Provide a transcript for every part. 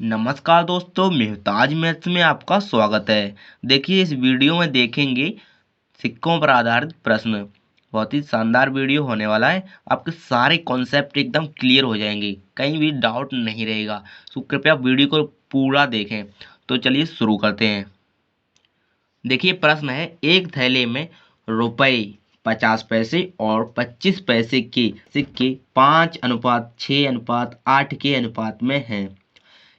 नमस्कार दोस्तों, मेहताज मैथ्स में आपका स्वागत है। देखिए, इस वीडियो में देखेंगे सिक्कों पर आधारित प्रश्न। बहुत ही शानदार वीडियो होने वाला है। आपके सारे कॉन्सेप्ट एकदम क्लियर हो जाएंगे, कहीं भी डाउट नहीं रहेगा। तो कृपया वीडियो को पूरा देखें। तो चलिए शुरू करते हैं। देखिए, प्रश्न है, एक थैले में रुपए 50 पैसे और 25 पैसे के सिक्के 5:6:8 के अनुपात में हैं।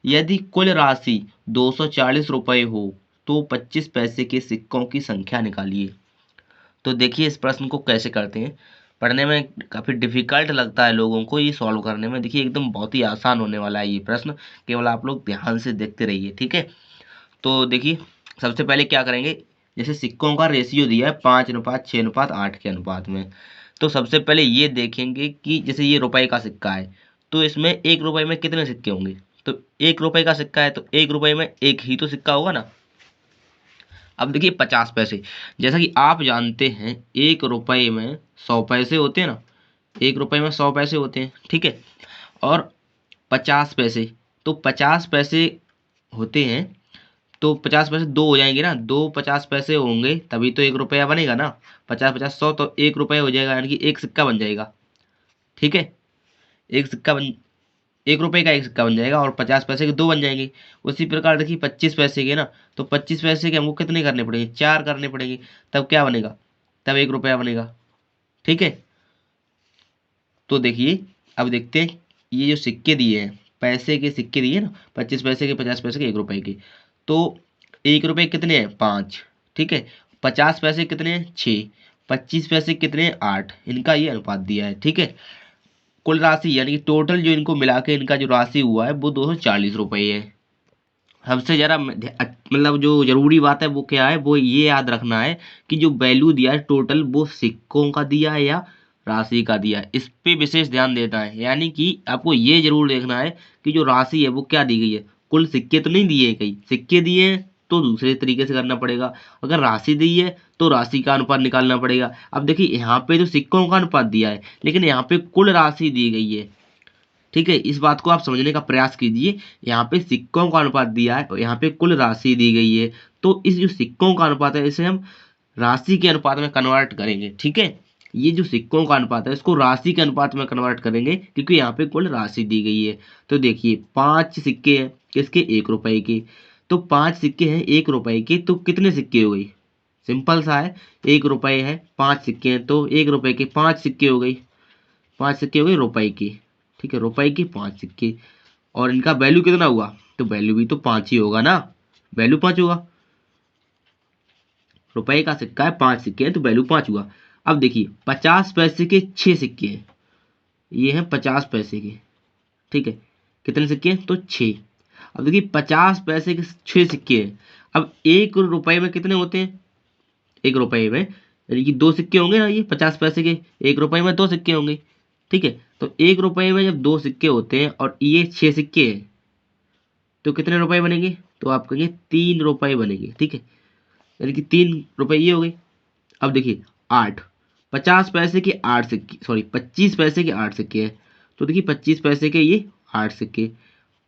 यदि कुल राशि 240 रुपये हो तो 25 पैसे के सिक्कों की संख्या निकालिए। तो देखिए, इस प्रश्न को कैसे करते हैं। पढ़ने में काफ़ी डिफिकल्ट लगता है लोगों को, ये सॉल्व करने में देखिए एकदम बहुत ही आसान होने वाला है ये प्रश्न। केवल आप लोग ध्यान से देखते रहिए, ठीक है। तो देखिए, सबसे पहले क्या करेंगे, जैसे सिक्कों का रेशियो दिया है 5:6:8 के अनुपात में। तो सबसे पहले ये देखेंगे कि जैसे ये रुपए का सिक्का है, तो इसमें 1 रुपए में कितने सिक्के होंगे। तो 1 रुपए का सिक्का है तो 1 रुपए में एक ही तो सिक्का होगा ना। अब देखिए 50 पैसे, जैसा कि आप जानते हैं 1 रुपए में 100 पैसे होते हैं ना। 1 रुपए में 100 पैसे होते हैं, ठीक है। और 50 पैसे, तो 50 पैसे होते हैं, तो 50 पैसे दो हो जाएंगे ना। दो 50 पैसे होंगे तभी तो 1 रुपया बनेगा ना। 50 50 100 तो 1 रुपया हो जाएगा, यानी कि एक सिक्का बन जाएगा, ठीक है। एक सिक्का बन 1 रुपए का एक सिक्का बन जाएगा और 50 पैसे के दो बन जाएंगे। उसी प्रकार देखिए 25 पैसे के ना, तो 25 पैसे के हमको कितने करने पड़ेंगे, 4 करने पड़ेंगे। तब क्या बनेगा, तब 1 रुपया बनेगा, ठीक है। तो देखिए, अब देखते हैं ये जो सिक्के दिए हैं, पैसे के सिक्के दिए ना, 25 पैसे के, 50 पैसे के, 1 रुपए के। तो 1 रुपए कितने हैं, 5, ठीक है। 50 पैसे कितने हैं, 6। 25 पैसे कितने हैं, 8। इनका ये अनुपात दिया है, ठीक है। कुल राशि यानी कि टोटल जो इनको मिला के इनका जो राशि हुआ है वो 240 रुपये है। सबसे जरा मतलब जो जरूरी बात है वो क्या है, वो ये याद रखना है कि जो वैल्यू दिया है टोटल, वो सिक्कों का दिया है या राशि का दिया है, इस पे विशेष ध्यान देना है। यानी कि आपको ये जरूर देखना है कि जो राशि है वो क्या दी गई है। कुल सिक्के तो नहीं दिए, कई सिक्के दिए हैं तो दूसरे तरीके से करना पड़ेगा। अगर राशि दी है तो राशि का अनुपात निकालना पड़ेगा। अब देखिए, यहाँ पे तो सिक्कों का अनुपात दिया है, लेकिन यहाँ पे कुल राशि दी गई है, ठीक है। इस बात को आप समझने का प्रयास कीजिए। यहाँ पे सिक्कों का अनुपात दिया है और यहाँ पे कुल राशि दी गई है। तो इस जो सिक्कों का अनुपात है इसे हम राशि के अनुपात में कन्वर्ट करेंगे, ठीक है। ये जो सिक्कों का अनुपात है इसको राशि के अनुपात में कन्वर्ट करेंगे, क्योंकि यहाँ पे कुल राशि दी गई है। तो देखिए 5 सिक्के हैं किसके, 1 रुपए के। तो 5 सिक्के हैं 1 रुपए के, तो कितने सिक्के हो गई, सिंपल सा है। 1 रुपए है, 5 सिक्के हैं, तो 1 रुपए के 5 सिक्के हो गई। 5 सिक्के हो गए रुपए के, ठीक है। रुपए के 5 सिक्के, और इनका वैल्यू कितना हुआ, तो वैल्यू भी तो 5 ही होगा ना। वैल्यू 5 होगा। रुपए का सिक्का है, 5 सिक्के हैं, तो वैल्यू 5 हुआ। अब देखिए 50 पैसे के 6 सिक्के हैं, ये हैं 50 पैसे के, ठीक है। कितने सिक्के हैं, तो 6। अब देखिए 50 पैसे के 6 सिक्के हैं। अब 1 रुपए में कितने होते हैं, 1 रुपए में यानी कि 2 सिक्के होंगे ना। ये 50 पैसे के, 1 रुपए में 2 सिक्के होंगे, ठीक है। तो 1 रुपए में जब 2 सिक्के होते हैं और ये 6 सिक्के हैं, तो कितने रुपए बनेंगे, तो आप कहेंगे 3 रुपए बनेंगे, ठीक है। यानी कि 3 रुपए ये हो गई। अब देखिए 8, 50 पैसे के 8 सिक्के, सॉरी 25 पैसे के 8 सिक्के हैं। तो देखिए 25 पैसे के ये 8 सिक्के।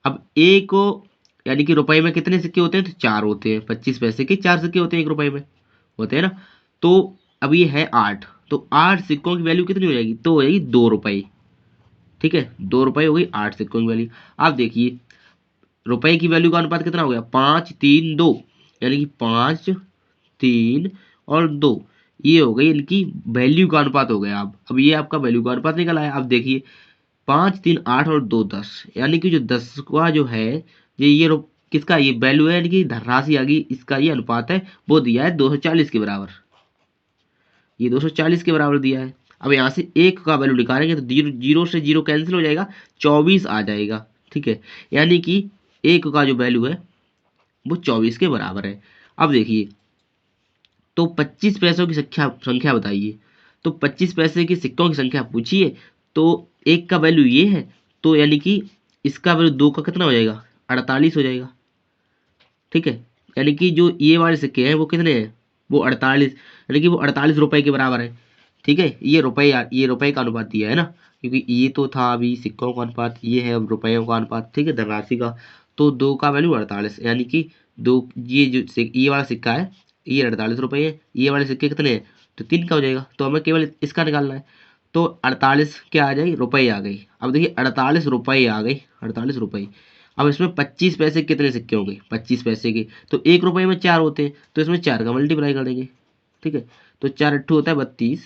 अब एक को यानी कि रुपए में कितने सिक्के होते हैं, तो 4 होते हैं। 25 पैसे के 4 सिक्के होते हैं 1 रुपए में, होते हैं ना। तो अब ये है 8, तो 8 सिक्कों की वैल्यू कितनी हो जाएगी, तो हो जाएगी 2 रुपए, ठीक है। 2 रुपए हो गई 8 सिक्कों की वैल्यू। आप देखिए रुपए की वैल्यू का अनुपात कितना हो गया, 5 3 2, यानी कि 5 3 और 2, ये हो गई इनकी वैल्यू का अनुपात हो गया। अब ये आपका वैल्यू का अनुपात निकल आया। अब देखिए 5 3 8 और 2 10, यानी कि जो 10 का जो है, ये किसका ये वैल्यू है, यानी कि धनराशि आ गई, इसका ये अनुपात है, वो दिया है 240 के बराबर। ये 240 के बराबर दिया है। अब यहाँ से एक का वैल्यू निकालेंगे तो जीरो जीरो से जीरो कैंसिल हो जाएगा, 24 आ जाएगा, ठीक है। यानी कि एक का जो वैल्यू है वो 24 के बराबर है। अब देखिए, तो 25 पैसों की संख्या संख्या बताइए। तो 25 पैसे की सिक्कों की संख्या पूछिए, तो एक का वैल्यू ये है, तो यानी कि इसका वैल्यू 2 का कितना हो जाएगा, 48 हो जाएगा, ठीक है। यानी कि जो ये वाले सिक्के हैं वो कितने हैं, वो 48, यानी कि वो 48 रुपए के बराबर है, ठीक है। ये रुपए का अनुपात दिया है ना, क्योंकि ये तो था अभी सिक्कों का अनुपात, ये है अब रुपयों का अनुपात, ठीक है, धनराशि का। तो 2 का वैल्यू 48, यानी कि दो, ये जो ये वाला सिक्का है ये 48 रुपये है, ये वाले सिक्के कितने हैं, तो 3 का हो जाएगा। तो हमें केवल इसका निकालना है। तो 48 क्या आ जाएगी, रुपये आ गई। अब देखिए 48 रुपये आ गई, 48 रुपये। अब इसमें 25 पैसे कितने सिक्के होंगे, 25 पैसे के, तो 1 रुपये में 4 होते हैं, तो इसमें 4 का मल्टीप्लाई कर देंगे। ठीक है, तो 4 अट्ठू होता है 32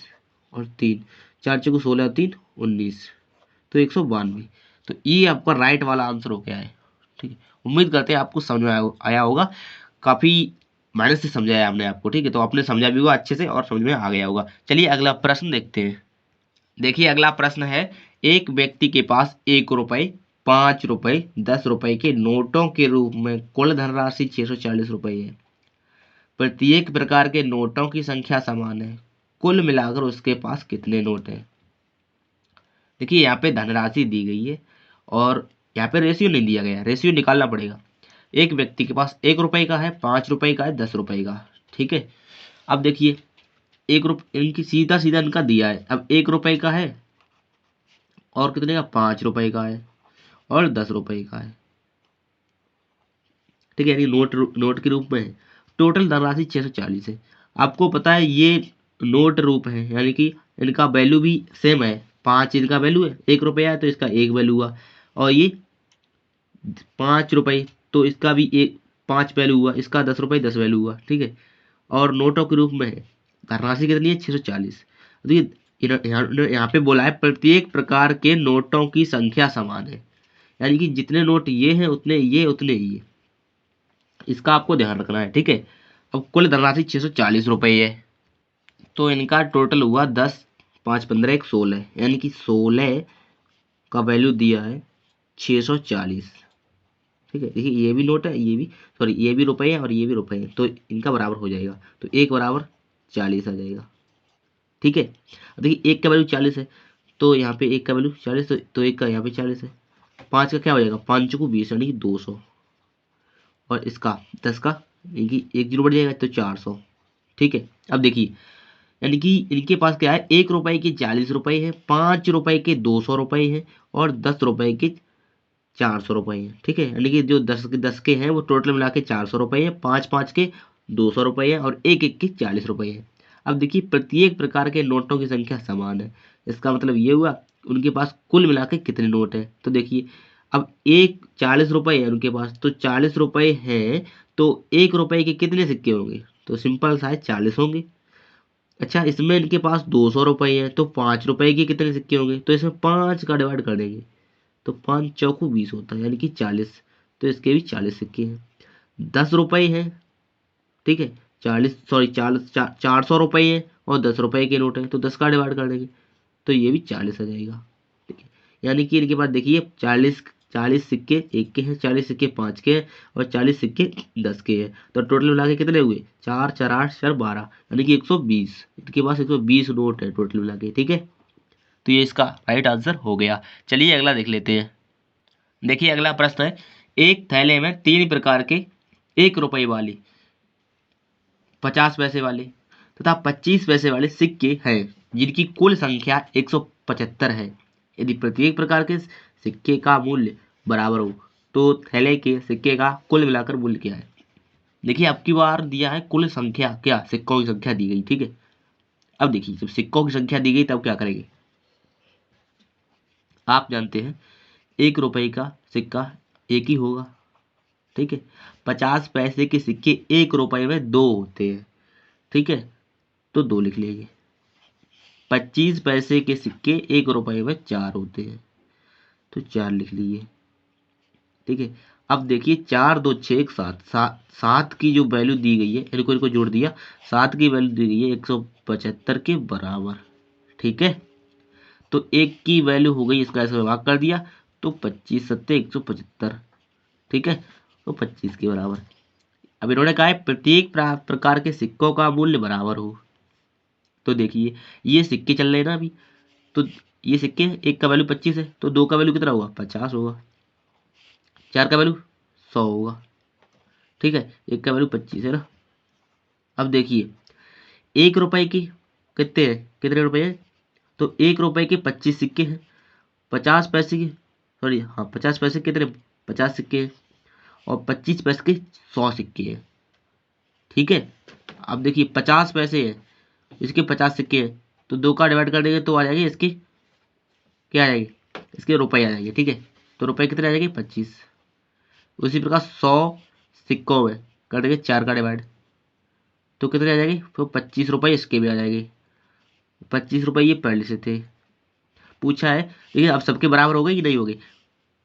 और 3, 4 चौको 16, 3 19, तो 192। तो ये आपका राइट वाला आंसर हो गया है। ठीक है, उम्मीद करते हैं आपको समझ में आया होगा। काफ़ी मेहनत से समझाया हमने आपको। ठीक है, तो आपने समझा भी होगा अच्छे से और समझ में आ गया होगा। चलिए अगला प्रश्न देखते हैं। देखिए अगला प्रश्न है, एक व्यक्ति के पास 1 रुपये, 5 रुपये, 10 रुपये के नोटों के रूप में कुल धनराशि 640 रुपये है। प्रत्येक प्रकार के नोटों की संख्या समान है, कुल मिलाकर उसके पास कितने नोट हैं। देखिए यहाँ पे धनराशि दी गई है और यहाँ पे रेशियो नहीं दिया गया, रेशियो निकालना पड़ेगा। एक व्यक्ति के पास 1 रुपये का है, 5 रुपये का है, 10 रुपये का। ठीक है, अब देखिए 1 रुपये इनकी सीधा सीधा इनका दिया है। अब 1 रुपये का है और कितने का, 5 रुपये का है और 10 रुपये का है। ठीक है, यानी नोट के रूप में है। टोटल धनराशि 640 है। आपको पता है ये नोट रूप है, यानी कि इनका वैल्यू भी सेम है। 5 इनका वैल्यू है, 1 रुपया है तो इसका 1 वैल्यू हुआ, और ये 5 रुपये तो इसका भी 5 वैल्यू हुआ, इसका 10 रुपये 10 वैल्यू हुआ। ठीक है, और नोटों के रूप में है। धनराशि कितनी है, 640। देखिए यहाँ पे बोला है प्रत्येक प्रकार के नोटों की संख्या समान है, यानी कि जितने नोट ये हैं उतने ये, इसका आपको ध्यान रखना है। ठीक है, अब कुल धनराशि 640 रुपये है, तो इनका टोटल हुआ 10, 5 15 1 16, यानी कि 16 का वैल्यू दिया है 640। ठीक है, देखिए ये भी नोट है, ये भी, सॉरी ये भी रुपये है और ये भी रुपये है, तो इनका बराबर हो जाएगा। तो 1 बराबर 40 आ जाएगा। ठीक है, अब देखिए 1 का वैल्यू 40 है, तो यहाँ पे 1 का वैल्यू 40, तो 1 का यहाँ पे 40 है। 5 का क्या हो जाएगा, 5 को 20, यानी कि 200, और इसका 10 का, यानी कि 1 जीरो बढ़ जाएगा तो 400। ठीक है, अब देखिए यानी कि इनके पास क्या है, 1 रुपये के 40 रुपये है, 5 रुपये के 200 रुपये है और 10 रुपये के 400 रुपये हैं। ठीक है, यानी कि जो 10 के हैं वो टोटल मिला के 400 रुपये है, 5 के 200 रुपये है और 1 के 40 रुपये है। अब देखिए प्रत्येक प्रकार के नोटों की संख्या समान है, इसका मतलब ये हुआ उनके पास कुल मिला के कितने नोट हैं। तो देखिए अब 40 रुपये है उनके पास, तो 40 रुपये हैं, तो 1 रुपये के कितने सिक्के होंगे, तो सिंपल सा है 40 होंगे। अच्छा, इसमें इनके पास 200 रुपये है, तो 5 रुपये के कितने सिक्के होंगे, तो इसमें 5 का डिवाइड कर देंगे, तो 5 चौको 20 होता है, यानी कि 40, तो इसके भी 40 सिक्के हैं। 10 रुपये हैं, ठीक है, 40 सॉरी 400 रुपये हैं और 10 रुपये के नोट हैं, तो 10 का डिवाइड कर देंगे, तो ये भी 40 आ जाएगा। ठीक है, यानी कि इनके पास देखिए 40 सिक्के 1 के हैं, 40 सिक्के 5 के हैं और 40 सिक्के 10 के हैं, तो टोटल मिला के कितने हुए, 4 4 8 4 12, यानी कि 120। इनके पास 120 नोट है टोटल मिला के। ठीक है, तो ये इसका राइट आंसर हो गया। चलिए अगला देख लेते हैं। देखिए अगला प्रश्न है, एक थैले में 3 प्रकार के 1 रुपये वाली, 50 पैसे वाले तथा 25 पैसे वाले सिक्के हैं, जिनकी कुल संख्या 175 है। यदि प्रत्येक प्रकार के सिक्के का मूल्य बराबर हो तो थैले के सिक्के का कुल मिलाकर मूल्य क्या है। देखिए अब की बार दिया है कुल संख्या, क्या सिक्कों की संख्या दी गई। ठीक है, अब देखिए जब सिक्कों की संख्या दी गई तब क्या करेंगे, आप जानते हैं 1 रुपये का सिक्का एक ही होगा। ठीक है, 50 पैसे के सिक्के 1 रुपये में 2 होते हैं। ठीक है, तो 2 लिख लीजिए। 25 पैसे के सिक्के 1 रुपये में 4 होते हैं, तो 4 लिख लीजिए। ठीक है, अब देखिए 4 2 6 1 7, 7 की जो वैल्यू दी गई है, इनको जोड़ दिया, 7 की वैल्यू दी गई है 175 के बराबर। ठीक है, तो 1 की वैल्यू हो गई, इसका ऐसे भाग कर दिया, तो 25 सत्ते 175। ठीक है, तो 25 के बराबर। अब इन्होंने कहा है प्रत्येक प्रकार के सिक्कों का मूल्य बराबर हो। तो देखिए ये सिक्के चल रहे हैं ना अभी, तो ये सिक्के, एक का वैल्यू 25 है, तो 2 का वैल्यू कितना होगा, 50 होगा, 4 का वैल्यू 100 होगा। ठीक है, एक का वैल्यू 25 है ना। अब देखिए 1 रुपए की कितने हैं, कितने रुपए हैं, तो 1 रुपए के 25 सिक्के हैं, 50 पैसे की, सॉरी हाँ 50 पैसे कितने, 50 सिक्के हैं, और 25 पैसे के 100 सिक्के हैं। ठीक है, अब देखिए 50 पैसे हैं, इसके 50 सिक्के हैं, तो 2 का डिवाइड कर देंगे तो आ जाएगी इसकी क्या आ जाएगी, इसके रुपए आ जाएंगे। ठीक है, तो रुपए कितने आ जाएंगे 25। उसी प्रकार 100 सिक्कों में कर देंगे 4 का डिवाइड तो कितने आ जाएगी, तो 25 रुपये इसके भी आ जाएंगे। 25 रुपये ये पहले से थे, पूछा है देखिए अब सबके बराबर हो गए कि नहीं हो गए।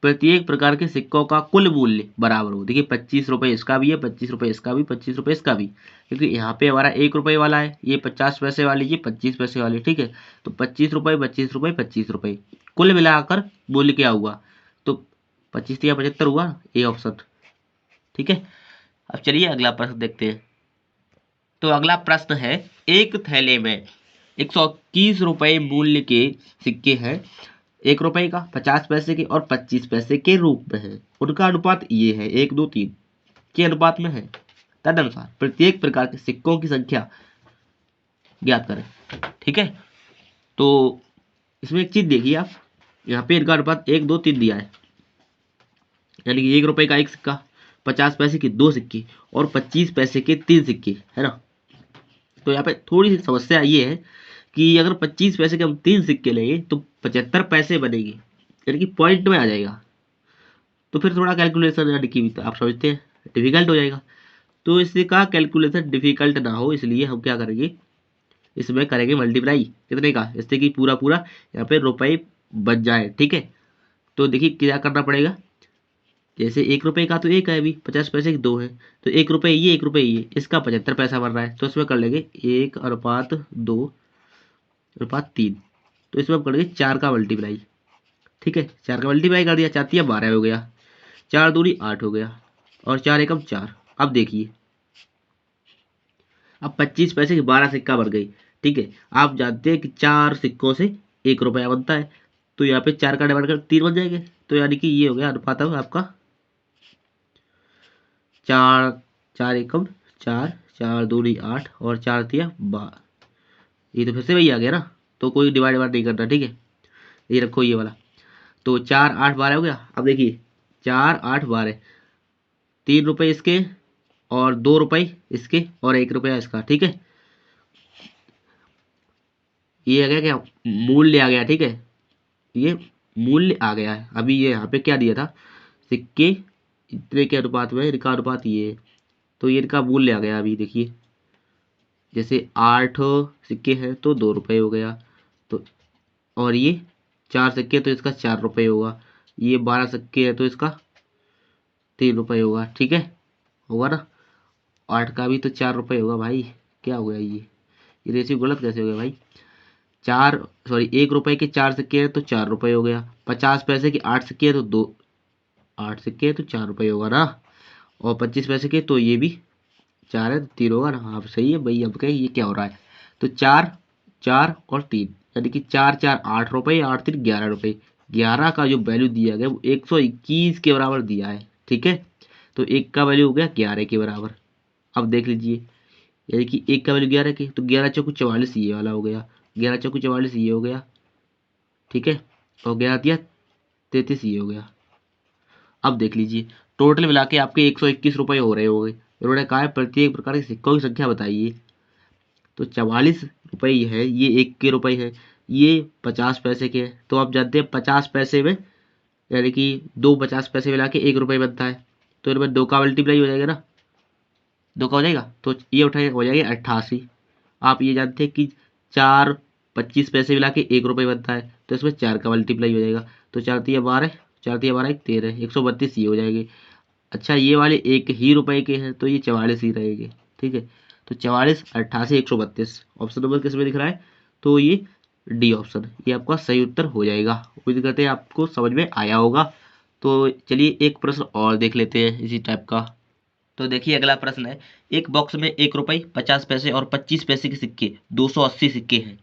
प्रत्येक प्रकार के सिक्कों का कुल मूल्य बराबर हो, देखिए 25 रुपये इसका भी है, 25 रुपये इसका भी, 25 रुपये इसका भी, क्योंकि यहाँ पे हमारा 1 रुपये वाला है, ये 50 पैसे वाली, ये 25 पैसे वाली। ठीक है, तो 25 रुपये 25 रुपये 25 रुपये कुल मिलाकर मूल्य क्या हुआ, तो 25 या 75 हुआ, ए ऑप्शन। ठीक है, अब चलिए अगला प्रश्न देखते हैं। तो अगला प्रश्न है, एक थैले में 121 रुपये मूल्य के सिक्के हैं, 1 रुपये का, 50 पैसे के और 25 पैसे के रूप में है। उनका अनुपात ये है 1 2 3 के अनुपात में है। तदनुसार प्रत्येक प्रकार के सिक्कों की संख्या ज्ञात करें। ठीक है, तो इसमें एक चीज देखिए आप, यहाँ पे इनका अनुपात 1 2 3 दिया है, यानी कि 1 रुपये का 1 सिक्का, 50 पैसे के 2 सिक्के और 25 पैसे के 3 सिक्के, है ना। तो यहाँ पे थोड़ी सी समस्या ये है कि अगर 25 पैसे के हम 3 सिक्के लेंगे तो 75 पैसे बनेगी, यानी कि पॉइंट में आ जाएगा, तो फिर थोड़ा कैलकुलेशन यानी कि आप समझते हैं डिफिकल्ट हो जाएगा। तो इसका कैलकुलेशन डिफिकल्ट ना हो इसलिए हम क्या करेंगे, इसमें करेंगे मल्टीप्लाई कितने का, इससे कि पूरा पूरा यहाँ पे रुपये बच जाए। ठीक है, तो देखिए क्या करना पड़ेगा, जैसे 1 रुपये का तो 1 है, अभी 50 पैसे के 2 है, तो 1 रुपये ये 1 रुपये ये, इसका 75 पैसा बन रहा है, तो इसमें कर लेंगे 1/2/3, तो इसमें हम करेंगे 4 का मल्टीप्लाई। ठीक है, 4 का मल्टीप्लाई कर दिया, 4 तिया 12 हो गया, 4 दूनी 8 हो गया और 4 एकम 4। अब देखिए अब 25 पैसे की 12 सिक्का बन गई। ठीक है, आप जानते हैं कि 4 सिक्कों से 1 रुपया बनता है, तो यहाँ पे 4 का डिवाइड कर 3 बन जाएंगे, तो यानी कि ये हो गया अनुपात है आपका 4 4 एकम 4, 4 दूनी 8 और 4 तिया 12। ये तो फिर से वही आ गया ना, तो कोई डिवाइड नहीं करना। ठीक है, ये रखो ये वाला, तो 4 8 12 हो गया। अब देखिए 4 8 12, 3 रुपये इसके और 2 रुपये इसके और 1 रुपया इसका। ठीक है, ये आ गया क्या, मूल्य आ गया। ठीक है, ये मूल्य आ गया है। अभी ये यहाँ पे क्या दिया था, सिक्के इतने के अनुपात में, इनका अनुपात ये है, तो ये इनका मूल्य आ गया। अभी देखिए जैसे 8 सिक्के हैं तो 2 रुपये हो गया, तो और ये 4 सिक्के तो इसका 4 रुपये होगा, ये 12 सिक्के है तो इसका 3 रुपये होगा। ठीक है, होगा ना, 8 का भी तो 4 रुपये होगा भाई। क्या हो गया ये रेशियो गलत कैसे हो गया भाई, 1 रुपये के 4 सिक्के हैं तो 4 रुपये हो गया, 50 पैसे के 8 सिक्के हैं तो 8 सिक्के हैं तो 4 रुपये होगा ना, और 25 पैसे के तो ये भी 4 है तो 3 होगा ना। हाँ सही है भाई, अब कहें ये क्या हो रहा है, तो 4 4 और 3, यानी कि 4 4 8 रुपये, 8 3 11 रुपये। 11 का जो वैल्यू दिया गया वो 121 के बराबर दिया है। ठीक है, तो 1 का वैल्यू हो गया 11 के बराबर। अब देख लीजिए, यानी कि 1 का वैल्यू 11 के, तो 11 चौको 44 ये वाला हो गया, 11 चौको 44 ये हो गया। ठीक है, और 11 दिया 33 ये हो गया। अब देख लीजिए टोटल मिला के आपके 121 रुपये हो रहे होंगे। उन्होंने कहा है प्रत्येक प्रकार के सिक्कों की संख्या बताइए, तो 44 रुपये है, ये 1 के रुपये है, ये 50 पैसे के हैं। तो आप जानते हैं 50 पैसे में यानी कि 2 50 पैसे मिला के 1 रुपये बनता है, तो इनमें 2 का मल्टीप्लाई हो जाएगा ना, 2 का हो जाएगा, तो ये उठाए हो जाएगा 88। आप ये जानते हैं कि 4 25 पैसे मिला के 1 रुपये बनता है, तो इसमें 4 का मल्टीप्लाई हो जाएगा, तो 4 तिया 12, 4 तिया 12 13, 132 ये हो जाएगी। अच्छा ये वाले 1 ही रुपये के हैं तो ये 44 ही रहेंगे। ठीक है, तो 44 88 132 ऑप्शन नंबर किस में दिख रहा है, तो ये डी ऑप्शन, ये आपका सही उत्तर हो जाएगा। उम्मीद करते हैं आपको समझ में आया होगा। तो चलिए एक प्रश्न और देख लेते हैं इसी टाइप का। तो देखिए अगला प्रश्न है, एक बॉक्स में 1 रुपये 50 पैसे और 25 पैसे के सिक्के 280 सिक्के हैं।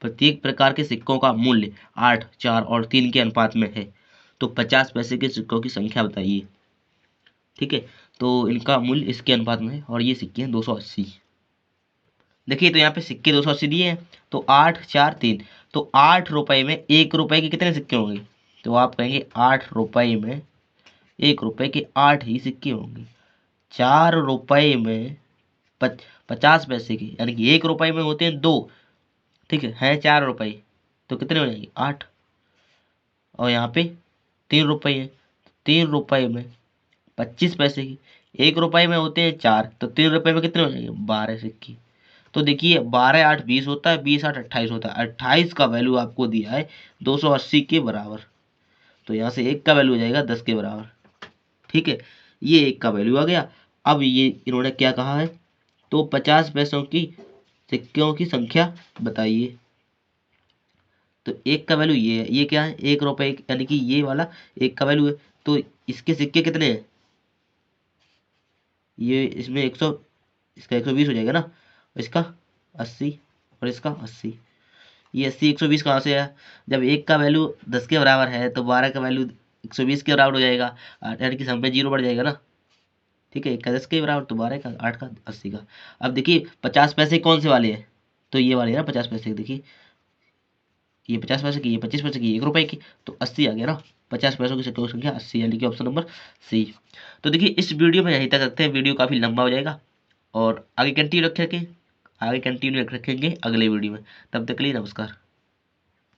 प्रत्येक प्रकार के सिक्कों का मूल्य 8 4 और 3 के अनुपात में है, तो 50 पैसे के सिक्कों की संख्या बताइए। ठीक है, तो इनका मूल्य इसके अनुपात में है और ये सिक्के हैं 280। देखिए तो यहाँ पे सिक्के 280 दिए हैं, तो 8 4 3, तो 8 रुपये में 1 रुपये के कितने सिक्के होंगे, तो आप कहेंगे 8 रुपये में ₹1 के 8 ही सिक्के होंगे। ₹4 में 50 पैसे के, यानी कि ₹1 में होते हैं 2, ठीक है ₹4, तो कितने हो जाएंगे 8। और यहाँ पे ₹3 है, ₹3 में 25 पैसे की, ₹1 में होते हैं 4, तो ₹3 में कितने हो जाएंगे 12 सिक्के। तो देखिए 12 8 20 होता है, 20 8 28 होता है, 28 का वैल्यू आपको दिया है 280 के बराबर। तो यहाँ से 1 का वैल्यू हो जाएगा 10 के बराबर, ठीक है। ये 1 का वैल्यू आ गया। अब ये इन्होंने क्या कहा है, तो 50 पैसों की सिक्कों की संख्या बताइए। तो 1 का वैल्यू ये है, ये क्या है ₹1, यानी कि ये वाला 1 का वैल्यू है। तो इसके सिक्के कितने हैं, ये इसमें 100, इसका 120 हो जाएगा ना, इसका 80 और इसका 80। ये 80 120 कहाँ से आया, जब 1 का वैल्यू 10 के बराबर है तो 12 का वैल्यू 120 के बराबर हो जाएगा, यानी कि सब में 0 बढ़ जाएगा ना, ठीक है। 1 का 10 के बराबर, तो 12 का, 8 का, 80 का। अब देखिए 50 पैसे कौन से वाले हैं, तो ये वाले हैं ना 50 पैसे, देखिए ये 50 पैसे की, ये 25 पैसे की, ₹1 की, तो 80 आ गया ना। 50 पैसों की सिक्कों की संख्या 80, यानी कि ऑप्शन नंबर सी। तो देखिए इस वीडियो में यहीं तक रखते हैं, वीडियो काफ़ी लंबा हो जाएगा, और आगे कंटिन्यू रखेंगे, अगले वीडियो में। तब तक के लिए नमस्कार।